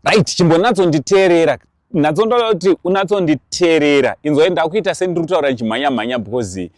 Right, chimbonyatsonditeerera natsondoda kuti unatsonditeerera inzwa ndakuita sendiri kutaura chimhanya because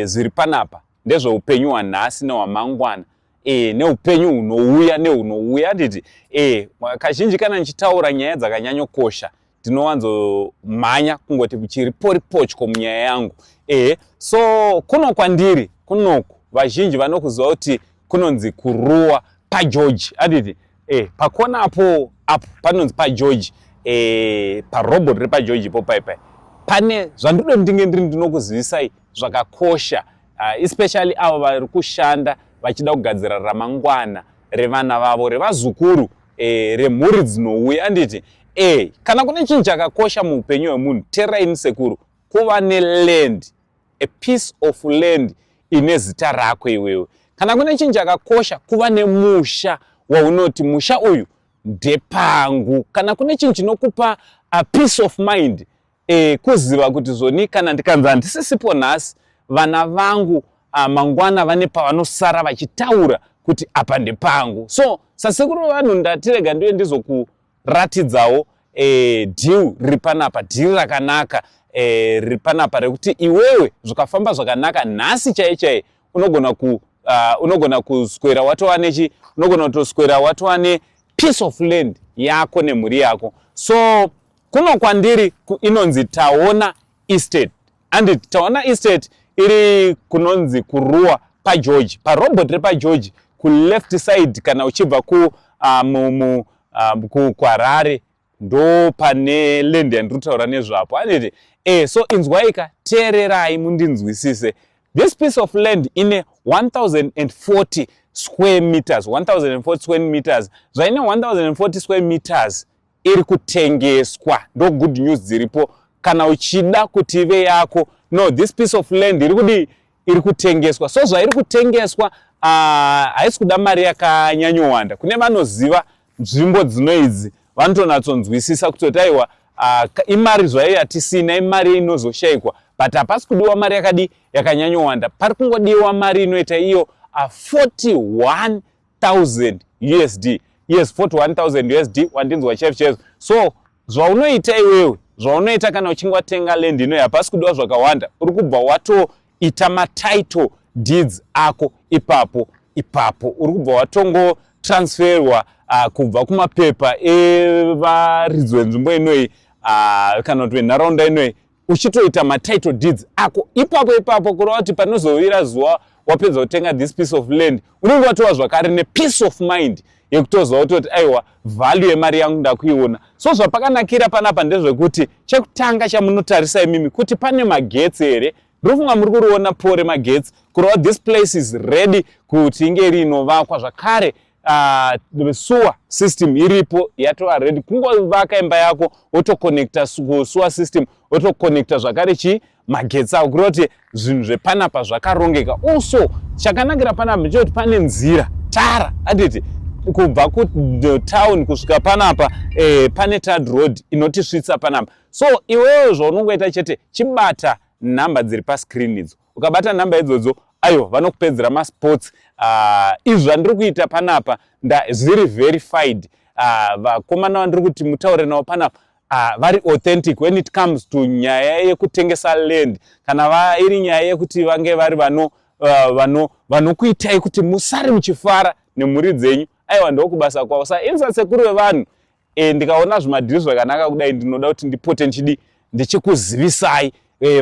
zviri panapa ndezveupenyu hwanhasi nehwamangwana neupenyu hunouya nditi kazhinji kana nichitaura nyaya dzakanyanyokosha ndinowanzomhanya kungoti chiri poripotyo munyaya yangu so kuno kwandiri kunoku vazhinji vanokuziva kuti kunonzi kuruwa pageorge anditi pakona apo panonzi pageorge parobot repageorge ipo paipai pane zvandinoda ndinge ndinokuzivisai zvakakosha especially avo vari kushanda vachida kugadzira ramangwana revana vavo revazukuru remhuri dzinouya anditi kana kune chinhu chakakosha muupenyu hwemunhu teeraini sekuru kuva neland, a piece of land ine zita rako iwewe. Kana kune chinhu chakakosha kuva nemusha waunoti musha uyu ndepangu. Kana kune chinhu chinokupa a peace of mind kuziva kuti zvoni kana ndikanzi handisisipo nhasi vana vangu mangwana vane pavanosara vachitaura kuti apa ndepangu. So sasekuru vanhu ndatirega ndiwe ndizokuratidzawo deal riri panapa, deal rakanaka riri panapa rekuti iwewe zvikafamba zvakanaka nhasi chaiye unogona kuswera watova nechi, unogona kutoswera watova ne piece of land yako nemhuri yako. So kuno kwandiri inonzi Tawona estate, and Tawona estate iri kunonzi kuruwa pageorge, parobot repageorge kuleft side kana uchibva kuHarare ndo pane land yandiri kutaura nezvapo anditi so inzwaika teererai mundinzwisise. This piece of land ine 1040 square meters, 1040 square meters. Zvaine 1040 square meters iri kutengeswa, ndo good news dziripo kana uchida kuti ive yako. No, this piece of land iri kutengeswa. So zvairi kutengeswa haisi kuda mari yakanyanyowanda. Kune vanoziva nzvimbo dzinoidzi vanotonatsonzwisisa kutoti aiwa imari zvayo yatisina, imari inozoshayikwa, but hapasi kudiwa mari yakanyanyowanda. Pari kungodiwa mari inoita iyo 41,000 USD. Yes, 41,000 USD wandinzwa chef. So zvaunoita iwewe, zvaunoita kana uchinge watenga land inoyo hapasi kudiwa zvakawanda. Uri kubva watoita matitle deeds ako ipapo. Uri kubva watongo transferwa kubva kumapepa evaridzi venzvimbo inoyi kana kuti venharaunda inoyi uchitoita matitle deeds ako ipapo kureva kuti panozovira zuva wapedza kutenga this piece of land unenge watova zvakare nepeace of mind yekutoziva kutoti aiwa value yemari yangu ndakuiona. So zvapakanakira panapa ndezvekuti chekutanga chamunotarisa imimi kuti pane magetsi here. Ndinofunga muri kuriona pore magetsi kureva this place is ready kuti inge iri inovakwa zvakare. Sewer system iripo yatova ready kungovaka imba yako wotoconnecta sewer system, wotoconnecta zvakare magetsi ako kureva kuti zvinhu zvepanapa zvakarongeka. Also chakanakira panapa ndechekuti pane nzira tara anditi kubva kutown kusvika panapa pane third road inotisvitsa panapa. So iwewe zvaunongoita chete chibata nhamba dziri pascreen idzo. Ukabata nhamba idzodzo aiwa vanokupedzera masports. Izvi zvandiri kuita panapa zviri verified. Vakomana vandiri kuti mutaure navo panapa vari authentic when it comes to nyaya yekutengesa land, kana iri nyaya yekuti vange vari vanokuitai kuti musari muchifara nemhuri dzenyu. Aiwa ndokubasa kwavo. Saka ini sekuru vevanhu ndikaona zvimadhiri zvakanaka kudai ndinoda kuti ndipote ndichikuzivisai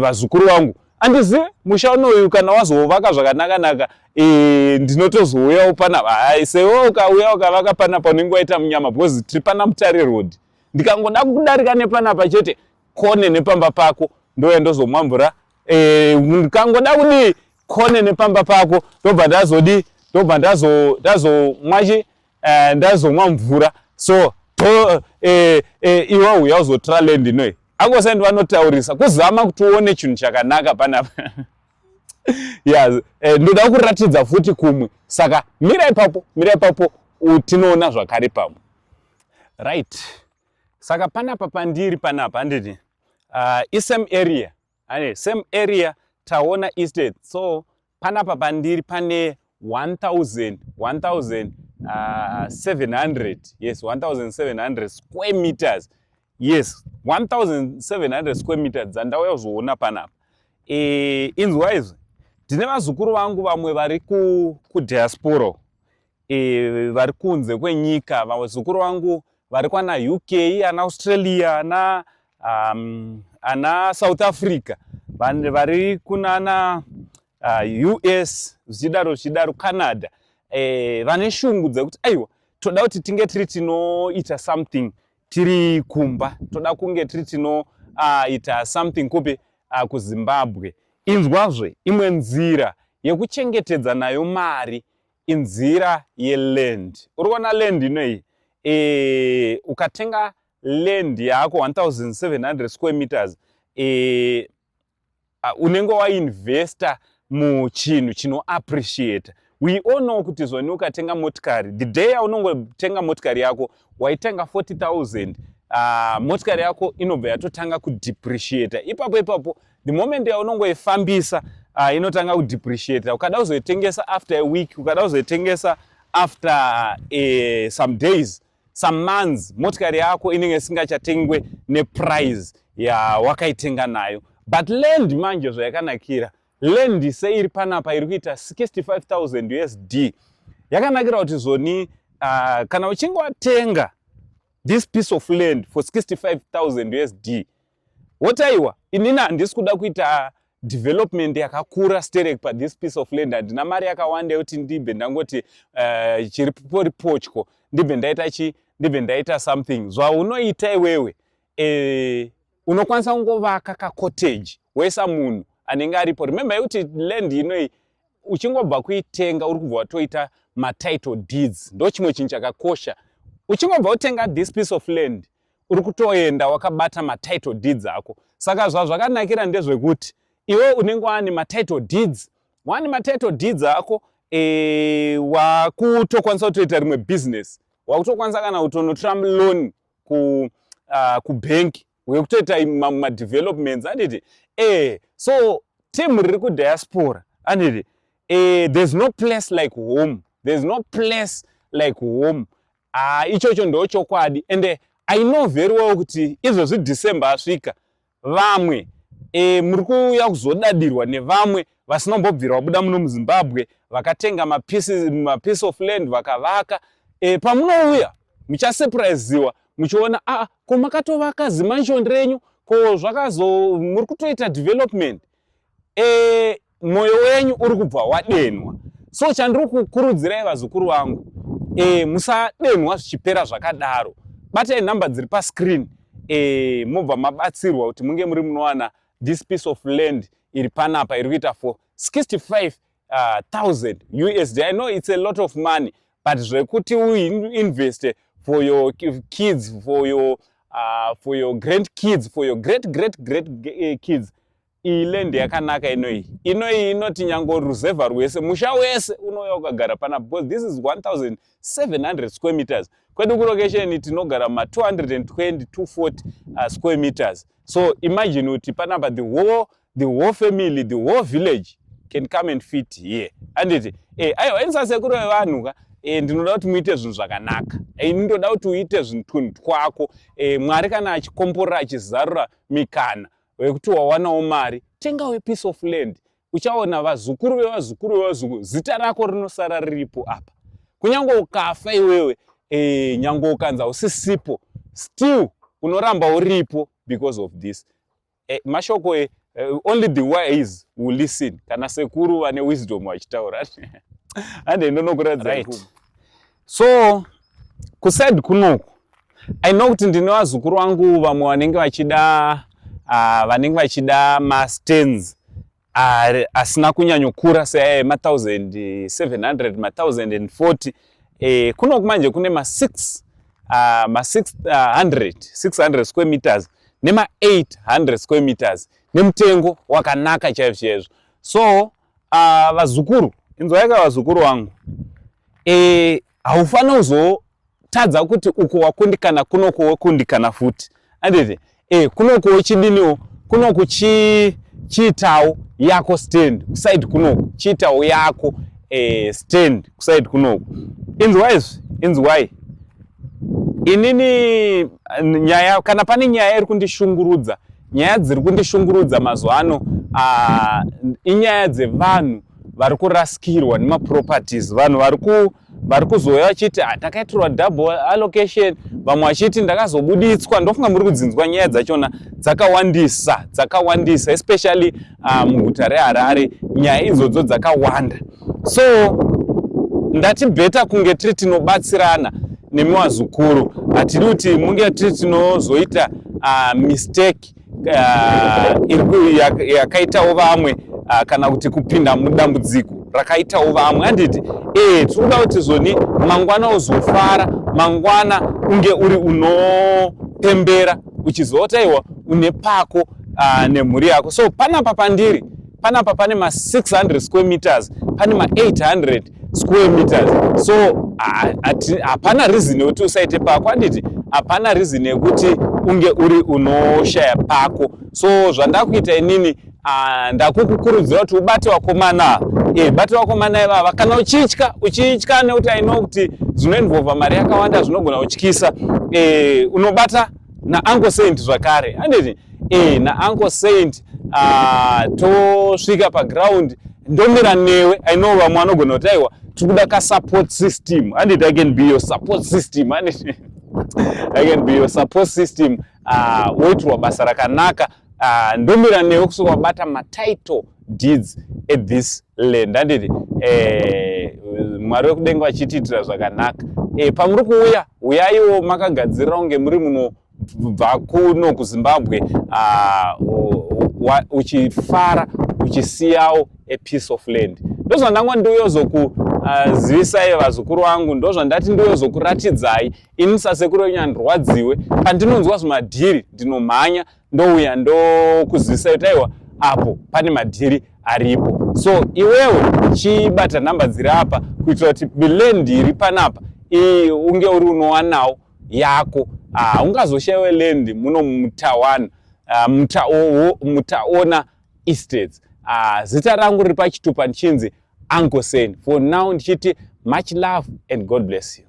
vazukuru vangu. Andizive musha unoyu kana wazovaka zvakanaka ndinotozouyawo panapa. Sewo ukauya ukavaka panapa unenge waita munyama because tiri pana Mutare road. Ndikangoda kudarika nepanapa chete kone nepamba pako ndoya ndozomwa mvura. Ndikangoda kudi kone nepamba pako ndobva ndazomwa mvura. So iwe uya uzotora land inoyi akosendi vanotaurisa kuzama kuti uone chinhu chakanaka panapa. Yes, ndoda kuratidza futi kumwe. Saka mira ipapo tinoona zvakare pamwe. Right. Saka panapa pandiri panapa handiti same area Tawona estate. So panapa pandiri pane 1040 1700, yes, 1700 square meters. Yes, 1700 square meters dzandauya kuzoona panapa. Inzwa izvi, ndine vazukuru vangu vamwe vari kudiaspora, vari kunze kwenyika. Vazukuru vangu vari kwana UK, ana Australia, ana South Africa, vari kunana US, zvichidaro Canada. Vane shungu dzekuti aiwa toda kuti tinge tiri tinoita something tiri kumba, toda kunge tiri tinoita something kupi kuZimbabwe. Inzwazve, imwe nzira yekuchengetedza nayo mari inzira yeland. Uri kuona land inoyi, ukatenga land yako 1700 square meters, unenge wainvesta muchinhu chino appreciate. We all know kuti zvoni ukatenga motikari, the day yaunongotenga motikari yako waitenga 40,000, motikari yako inobva yatotanga kudepreciate. Ipapo the moment yaunongoifambisa inotanga kudepreciate. Ukada kuzoitengesa after a week, ukada kuzoitengesa after some days, some months, motikari yako inenge isingachatengwe neprice yawakaitenga nayo. But land manje zvayakanakira, land sei iri panapa iri kuita 65,000 USD. Yakanakira kuti zvoni kana uchinge watenga this piece of land for 65,000 USD, wotaiwa inini handisi kuda kuita development yakakura sterek pa this piece of land. Handina mari yakawanda kuti ndibve ndangoti chiri potyo ndibve ndaita something. Zvaunoita iwewe, unokwanisa kungovaka ka cottage wesa munhu anenge aripo. Remember kuti land inoi uchingobva kuitenga uri kubva watoita ma title deeds. Ndo chimwe chinhu chakakosha. Uchingobva utenga this piece of land, uri kutoenda wakabata ma title deeds ako. Saka zvakanakira ndezvekuti iwe unenge wani ma title deeds, ako, wakutokwanisa kutoita rimwe business, wakutokwanisa kana kutonotora loan ku bank wekutoita ma developments, anditi. So team riri ku diaspora, anditi, there's no place like home. There's no place like home. Ichocho ndo chokwadi. And I know very well kuti izvozvi December asvika, vamwe muri kuuya kuzodadirwa nevamwe vasinombobvira wabuda muno muZimbabwe vakatenga ma piece of land vakavaka. Pamunouya muchasurprisewa muchiona ko makatovaka zimansion renyu, ko zvakazo muri kutoita development. Moyo wenyu uri kubva wadenwa. So chandiri kukurudzirai vazukuru vangu, musadenwa zvichipera zvakadaro. Batai nhamba dziri pa screen, mobva mabatsirwa kuti munge muri munowana this piece of land iri panapa iri kuita for 65,000 USD. I know it's a lot of money, but zvekuti uinvest for your kids, for your grandkids, for your great kids, iyi land yakanaka inoi inoti nyango ruzevha rwese, musha wese unouya ukagara pana, because this is 1,700 square meters. Kwedu kulocation tinogara ma 220 240 square meters. So imagine kuti panapa the whole family, the whole village can come and fit here. Anditi, aiwa insa sekuru vanhu ka, ndinoda kuti muite zvinhu zvakanaka. Ndinoda kuti uite zvinhu twako. Mwari kana achikomborera achizarura mikana wekuti wawanawo mari, tengawo piece of land. Uchaona vazukuru vevazukuru, zita rako rinosara riripo apa. Kunyange ukafa iwewe, nyange ukanza usisipo, still unoramba uripo because of this. Mashoko only the wise will listen. Kana sekuru vane wisdom wachitaura. Ande ndonokuradza right. So kuside kunoku, I know kuti ndine vazukuru vangu vamwe vanenge vachida ma stands asina kunyanyokura se ma 1,700 ma 1,040. Kunoku manje kune ma 600 square meters nema 800 square meters nemutengo wakanaka chaizvo. So vazukuru, inzwaika vazukuru vangu, haufana uzotadza kuti uko wakundikana kunoko wakundikana futi. Anditi, kunoko wechidiniwo, kunoko chiitawo yako stand kuside kunoko, chiitawo yako stand kuside kunoko. inzwai inini nyaya, kana pane nyaya iri kundishungurudza, nyaya dziri kundishungurudza mazuva ano inyaya dzevanhu vari kuraskirwa nemaproperties. Vanhu vari kuzouya vachiti takaitirwa double allocation, vamwe vachiti ndakazobuditswa. Ndofunga muri kudzinzwa nyaya dzachona dzakawandisa especially muguta reHarare. Nyaya idzodzo dzakawanda, so ndati bheta kunge tiri tinobatsirana nemiwazukuru. Hatidi kuti munge tiri tinozoita mistake yakaitawo vamwe kana kuti kupinda mudambudziko rakaitawo vamwe. Handiti tinoda kuti zoni mangwana uzofara, mangwana unge uri unopembera uchizotaiwa une pako nemhuri yako. So panapa pandiri, panapa pane ma 600 square meters, pane ma 800 square meters. So hapana reason yekuti usaite pako. Handiti hapana reason yekuti unge uri unoshaya pako. So zvandakuita inini ndakukukurudzira kuti ubate vakomana, bate vakomana ivava. Kana uchitya nekuti I know kuti zvinoinvolva mari yakawanda, zvinogona kutyisa, unobata naUncle Saint zvakare. Handiti naUncle Saint tosvika paground ndomira newe. I know vamwe vanogona kuti aiwa tikuda ka support system. Handiti I can be your support system. Handiti I can be your support system. Woitirwa basa rakanaka, ndomira newe kusvika wabata matitle deeds at this land. Handiti Mwari wekudenga vachitiitira zvakanaka. Pamuri kuuya, uyaiwo makagadzirira kunge muri munobva kuno kuZimbabwe, uchifara uchisiyawo a piece of land. Ndozvandanga ndoyozokuzivisai vazukuru vangu, ndozvandati ndoyozokuratidzai ini sasekuru wenyu handirwadziwe. Pandinonzwa zvimadhiri ndinomhanya ndouya ndokuzivisai kuti aiwa apo pane madhiri aripo. So iwewe chibata nhamba dziri apa kuitira kuti land iri panapa unge uri unowanawo yako. Ungazoshayiwe land muno muTawona, muTawona estates. Zita rangu riri pachitupa ndichinzi Uncle Saint. For now ndichiti much love and God bless you.